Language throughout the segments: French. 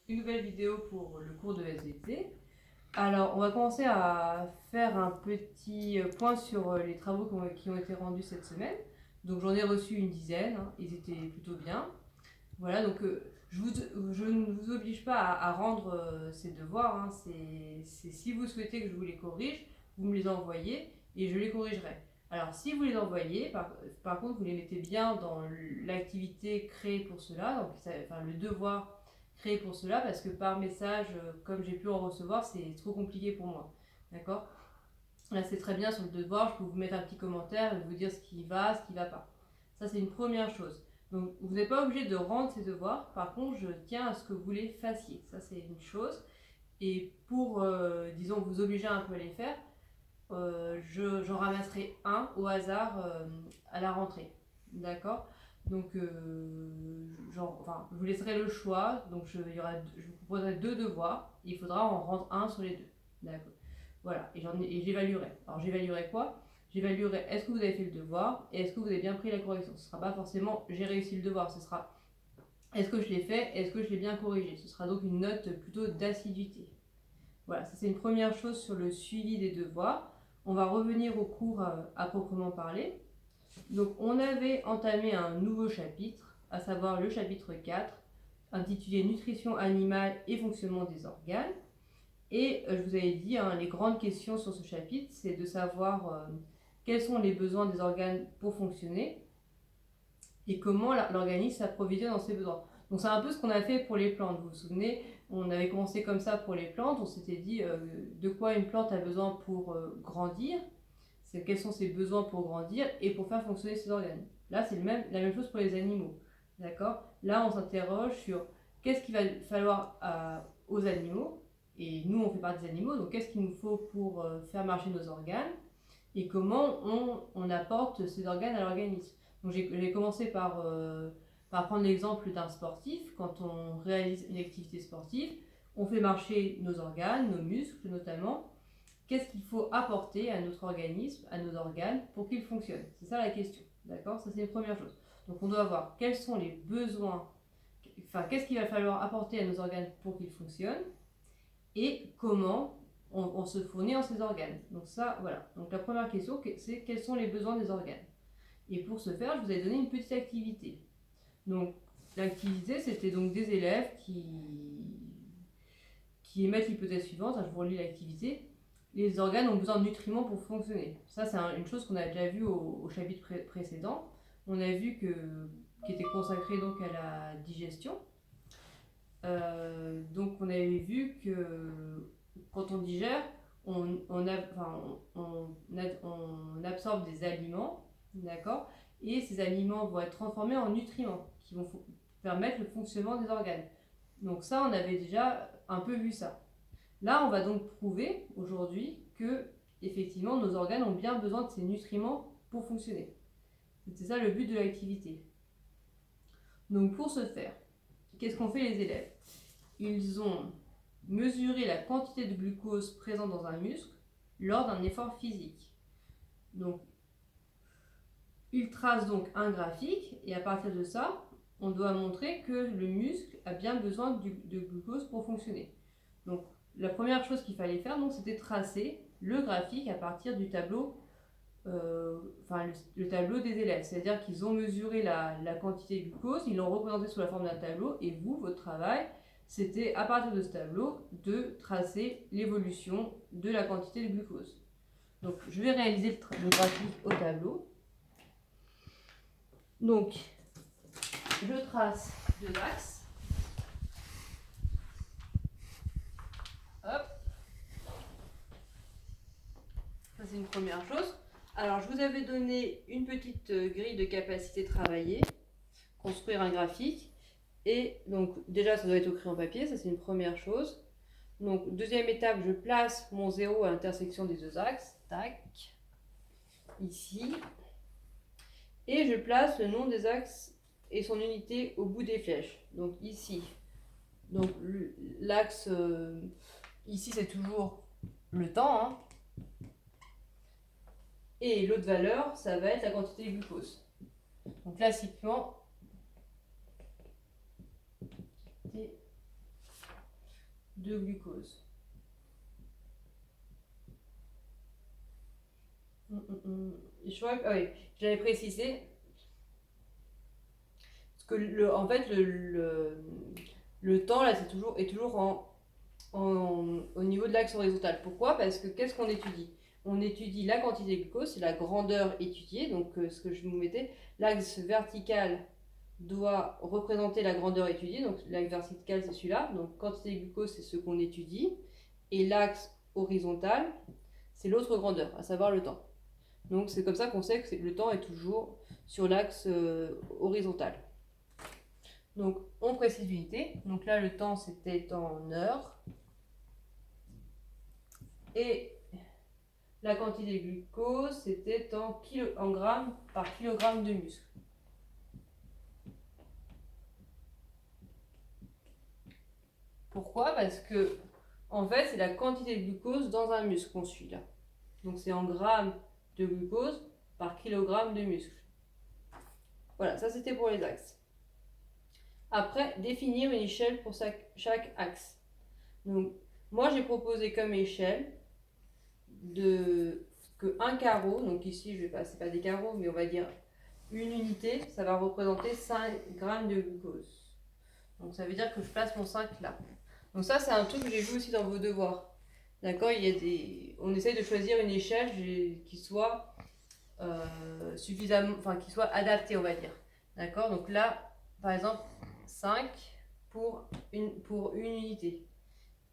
une nouvelle vidéo pour le cours de SVT. Alors, on va commencer à faire un petit point sur les travaux qui ont été rendus cette semaine. Donc, j'en ai reçu une dizaine, hein, ils étaient plutôt bien. Voilà, donc je ne vous oblige pas à rendre ces devoirs. Hein, c'est si vous souhaitez que je vous les corrige, vous me les envoyez et je les corrigerai. Alors, si vous les envoyez, par contre, vous les mettez bien dans l'activité créée pour cela, donc enfin, le devoir créé pour cela, parce que par message, comme j'ai pu en recevoir, c'est trop compliqué pour moi. D'accord? Là, c'est très bien sur le devoir, je peux vous mettre un petit commentaire et vous dire ce qui va pas. Ça, c'est une première chose. Donc, vous n'êtes pas obligé de rendre ces devoirs. Par contre, je tiens à ce que vous les fassiez. Ça, c'est une chose. Et pour, disons, vous obliger un peu à les faire, j'en ramasserai un au hasard à la rentrée. D'accord? Donc, je vous laisserai le choix. Donc, je vous proposerai deux devoirs. Il faudra en rendre un sur les deux. D'accord? Voilà. Et j'évaluerai. Alors, j'évaluerai quoi? J'évaluerai est-ce que vous avez fait le devoir et est-ce que vous avez bien pris la correction. Ce ne sera pas forcément j'ai réussi le devoir. Ce sera est-ce que je l'ai fait, est-ce que je l'ai bien corrigé. Ce sera donc une note plutôt d'assiduité. Voilà, ça c'est une première chose sur le suivi des devoirs. On va revenir au cours à proprement parler. Donc on avait entamé un nouveau chapitre, à savoir le chapitre 4, intitulé Nutrition animale et fonctionnement des organes. Et je vous avais dit, hein, les grandes questions sur ce chapitre, c'est de savoir quels sont les besoins des organes pour fonctionner et comment l'organisme s'approvisionne dans ses besoins. Donc c'est un peu ce qu'on a fait pour les plantes, vous vous souvenez, on avait commencé comme ça pour les plantes, on s'était dit de quoi une plante a besoin pour grandir, quels sont ses besoins pour grandir et pour faire fonctionner ses organes. Là c'est la même chose pour les animaux, d'accord? Là on s'interroge sur qu'est-ce qu'il va falloir aux animaux, et nous on fait partie des animaux, donc qu'est-ce qu'il nous faut pour faire marcher nos organes, et comment on apporte ces organes à l'organisme. Donc j'ai commencé par prendre l'exemple d'un sportif. Quand on réalise une activité sportive, on fait marcher nos organes, nos muscles notamment. Qu'est-ce qu'il faut apporter à notre organisme, à nos organes, pour qu'ils fonctionnent? C'est ça la question, d'accord? Ça c'est la première chose. Donc on doit voir quels sont les besoins, enfin qu'est-ce qu'il va falloir apporter à nos organes pour qu'ils fonctionnent, et comment on se fournit en ces organes. Donc ça, voilà. Donc la première question, c'est quels sont les besoins des organes. Et pour ce faire, je vous ai donné une petite activité. Donc l'activité, c'était donc des élèves qui émettent l'hypothèse suivante. Je vous relis l'activité. Les organes ont besoin de nutriments pour fonctionner. Ça, c'est une chose qu'on a déjà vue au chapitre précédent. On a vu qui était consacré donc à la digestion. Donc on avait vu que quand on digère, on absorbe des aliments, d'accord? Et ces aliments vont être transformés en nutriments qui vont permettre le fonctionnement des organes. Donc ça, on avait déjà un peu vu ça. Là, on va donc prouver aujourd'hui que effectivement nos organes ont bien besoin de ces nutriments pour fonctionner. C'était ça le but de l'activité. Donc pour ce faire, qu'est-ce qu'ont fait les élèves? Ils ont mesuré la quantité de glucose présente dans un muscle lors d'un effort physique. Donc, ils tracent donc un graphique et à partir de ça, on doit montrer que le muscle a bien besoin de glucose pour fonctionner. Donc, la première chose qu'il fallait faire, c'était tracer le graphique à partir du tableau, le tableau des élèves. C'est-à-dire qu'ils ont mesuré la quantité de glucose, ils l'ont représenté sous la forme d'un tableau et vous, votre travail, c'était à partir de ce tableau de tracer l'évolution de la quantité de glucose. Donc je vais réaliser le graphique au tableau. Donc je trace deux axes. Hop. Ça c'est une première chose. Alors je vous avais donné une petite grille de capacité travaillée, construire un graphique. Et donc déjà ça doit être au crayon papier, ça c'est une première chose. Donc deuxième étape, je place mon zéro à l'intersection des deux axes, tac, ici. Et je place le nom des axes et son unité au bout des flèches, donc ici. Donc l'axe, ici c'est toujours le temps, hein. Et l'autre valeur, ça va être la quantité de glucose. Donc classiquement, de glucose. Je crois que oui, j'avais précisé parce que en fait le temps là est toujours au niveau de l'axe horizontal. Pourquoi? Parce que qu'est-ce qu'on étudie? On étudie la quantité de glucose, c'est la grandeur étudiée, donc ce que je vous mettais, l'axe vertical doit représenter la grandeur étudiée, donc l'axe vertical c'est celui-là, donc quantité de glucose c'est ce qu'on étudie, et l'axe horizontal c'est l'autre grandeur, à savoir le temps. Donc c'est comme ça qu'on sait que le temps est toujours sur l'axe horizontal. Donc on précise l'unité, donc là le temps c'était en heures, et la quantité de glucose c'était en grammes par kilogramme de muscle. Pourquoi? Parce que en fait c'est la quantité de glucose dans un muscle qu'on suit là. Donc c'est en grammes de glucose par kilogramme de muscle. Voilà, ça c'était pour les axes. Après, définir une échelle pour chaque axe. Donc moi j'ai proposé comme échelle que un carreau, donc ici je vais pas, c'est pas des carreaux, mais on va dire une unité, ça va représenter 5 grammes de glucose. Donc ça veut dire que je place mon 5 là. Donc ça c'est un truc que j'ai vu aussi dans vos devoirs. D'accord, on essaye de choisir une échelle qui soit suffisamment, enfin qui soit adaptée, on va dire. D'accord, donc là par exemple 5 pour une unité.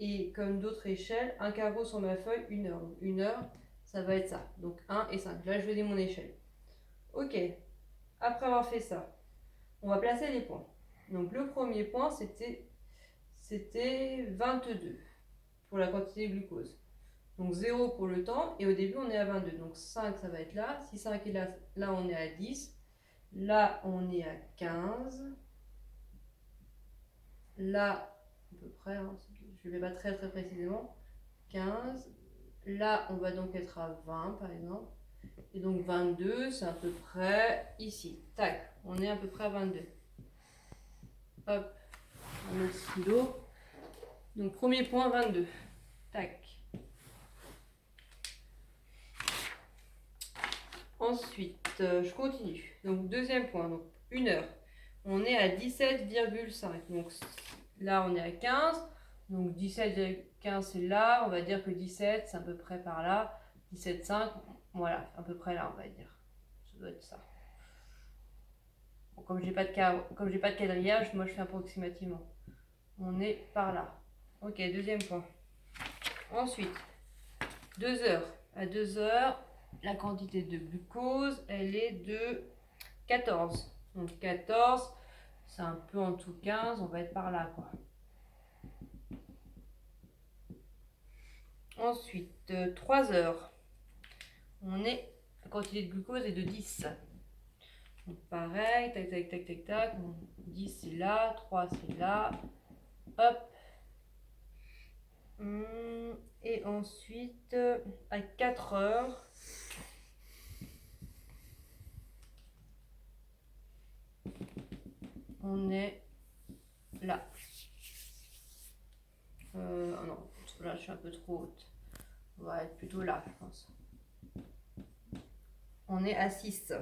Et comme d'autres échelles, un carreau sur ma feuille, 1 heure. Donc 1 heure, ça va être ça. Donc 1 et 5. Là, je vais dire mon échelle. Ok. Après avoir fait ça, on va placer les points. Donc le premier point, c'était 22 pour la quantité de glucose. Donc 0 pour le temps. Et au début, on est à 22. Donc 5, ça va être là. Si 5 est là, là, on est à 10. Là, on est à 15. Là, à peu près, hein, je ne vais pas très précisément, 15. Là, on va donc être à 20 par exemple. Et donc 22, c'est à peu près ici. Tac, on est à peu près à 22. Hop, on met le stylo. Donc premier point, 22. Tac. Ensuite, je continue. Donc deuxième point, donc 1 heure. On est à 17,5. Donc là, on est à 15. Donc 17,15 c'est là. On va dire que 17, c'est à peu près par là. 17,5, voilà, à peu près là, on va dire. Ça doit être ça. Bon, comme j'ai pas de quadrillage, moi je fais approximativement. On est par là. Ok, deuxième point. Ensuite, 2 heures. À 2 heures, la quantité de glucose, elle est de 14. Donc 14, c'est un peu en dessous 15, on va être par là, quoi. Ensuite, 3 heures. La quantité de glucose est de 10. Donc pareil, tac, tac, tac, tac, tac. 10 c'est là, 3 c'est là. Hop. Et ensuite, à 4 heures, on est là. Oh non, là je suis un peu trop haute. On va être plutôt là, je pense. On est à 6.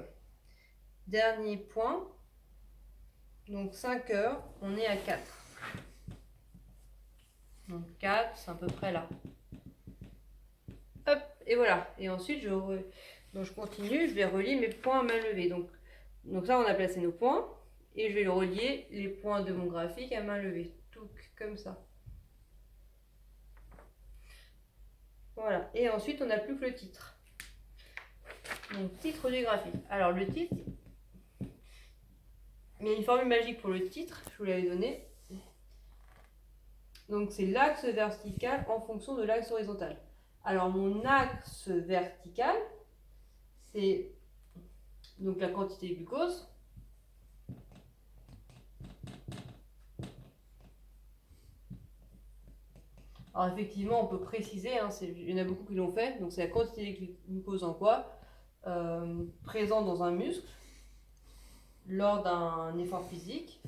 Dernier point. Donc 5 heures, on est à 4. Donc 4, c'est à peu près là. Hop, et voilà. Et ensuite, donc je continue, je vais relier mes points à main levée. Donc là, on a placé nos points. Et je vais relier les points de mon graphique à main levée. Tout comme ça. Voilà. Et ensuite, on n'a plus que le titre. Donc, titre du graphique. Alors, le titre, il y a une formule magique pour le titre, je vous l'avais donné. Donc, c'est l'axe vertical en fonction de l'axe horizontal. Alors, mon axe vertical, c'est donc la quantité de glucose. Alors, effectivement, on peut préciser, hein, il y en a beaucoup qui l'ont fait. Donc, c'est la quantité de glucose en quoi présente dans un muscle lors d'un effort physique,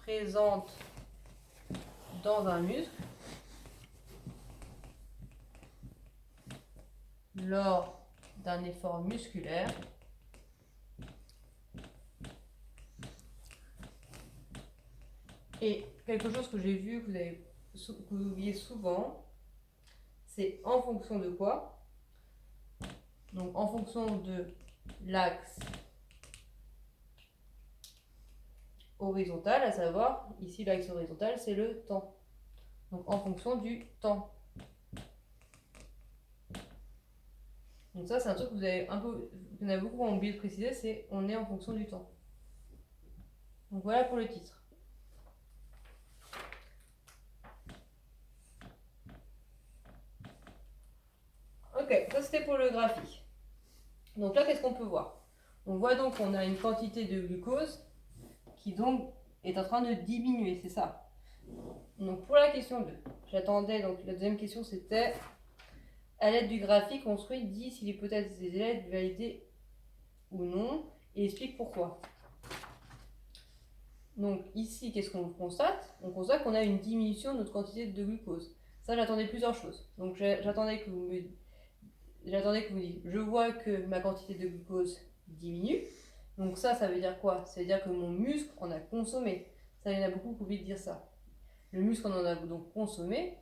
présente dans un muscle lors d'un effort musculaire et quelque chose que j'ai vu que vous oubliez souvent, c'est en fonction de quoi? Donc en fonction de l'axe horizontal, à savoir, ici l'axe horizontal, c'est le temps. Donc en fonction du temps. Donc ça, c'est un truc que vous avez beaucoup oublié de préciser, c'est on est en fonction du temps. Donc voilà pour le titre. Ok, ça c'était pour le graphique. Donc là, qu'est-ce qu'on peut voir? On voit donc qu'on a une quantité de glucose qui donc est en train de diminuer, c'est ça. Donc pour la question 2, j'attendais, donc la deuxième question c'était, à l'aide du graphique construit, dit si l'hypothèse des élèves est validée ou non, et explique pourquoi. Donc ici, qu'est-ce qu'on constate? On constate qu'on a une diminution de notre quantité de glucose. Ça, j'attendais plusieurs choses. Donc j'attendais que vous me dites, je vois que ma quantité de glucose diminue. Donc ça veut dire quoi? Ça veut dire que mon muscle en a consommé. Ça, il y en a beaucoup qui oublient de dire ça. Le muscle en a donc consommé.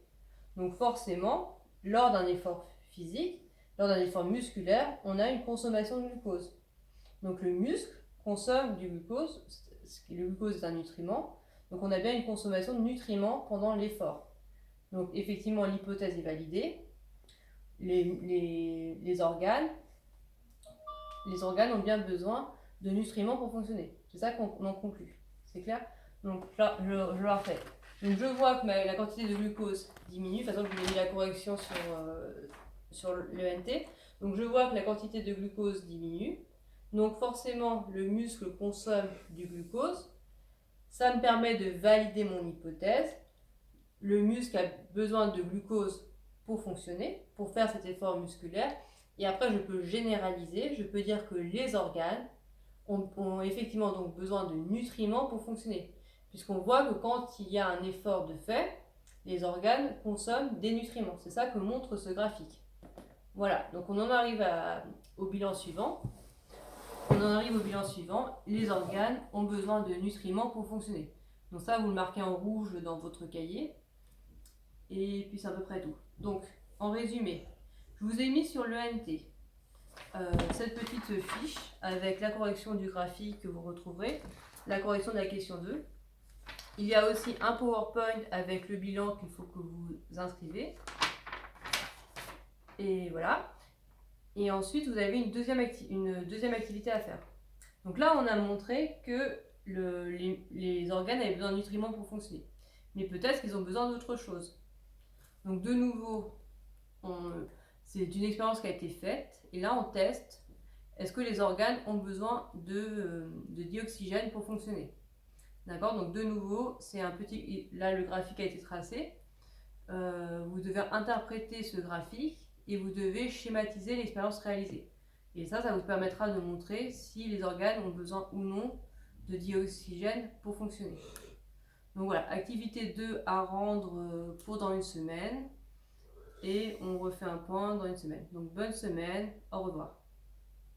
Donc forcément, lors d'un effort physique, lors d'un effort musculaire, on a une consommation de glucose. Donc le muscle consomme du glucose. Le glucose est un nutriment. Donc on a bien une consommation de nutriments pendant l'effort. Donc effectivement, l'hypothèse est validée. Les organes ont bien besoin de nutriments pour fonctionner. C'est ça qu'on en conclut. C'est clair? Donc là, je la refais. Donc je vois que la quantité de glucose diminue. De toute façon, je vous ai mis la correction sur le NT. Donc je vois que la quantité de glucose diminue. Donc forcément, le muscle consomme du glucose. Ça me permet de valider mon hypothèse. Le muscle a besoin de glucose pour fonctionner, pour faire cet effort musculaire. Et après, je peux généraliser. Je peux dire que les organes ont effectivement donc besoin de nutriments pour fonctionner. Puisqu'on voit que quand il y a un effort de fait, les organes consomment des nutriments. C'est ça que montre ce graphique. Voilà, donc on en arrive au bilan suivant. Les organes ont besoin de nutriments pour fonctionner. Donc ça, vous le marquez en rouge dans votre cahier. Et puis c'est à peu près tout. Donc, en résumé, je vous ai mis sur le NT cette petite fiche avec la correction du graphique que vous retrouverez, la correction de la question 2. Il y a aussi un PowerPoint avec le bilan qu'il faut que vous inscrivez. Et voilà. Et ensuite, vous avez une deuxième activité à faire. Donc là, on a montré que les organes avaient besoin de nutriments pour fonctionner. Mais peut-être qu'ils ont besoin d'autre chose. Donc de nouveau, c'est une expérience qui a été faite. Et là, on teste, est-ce que les organes ont besoin de dioxygène pour fonctionner? D'accord? Donc de nouveau, là, le graphique a été tracé. Vous devez interpréter ce graphique et vous devez schématiser l'expérience réalisée. Et ça vous permettra de montrer si les organes ont besoin ou non de dioxygène pour fonctionner. Donc voilà, activité 2 à rendre pour dans une semaine. Et on refait un point dans une semaine. Donc bonne semaine, au revoir.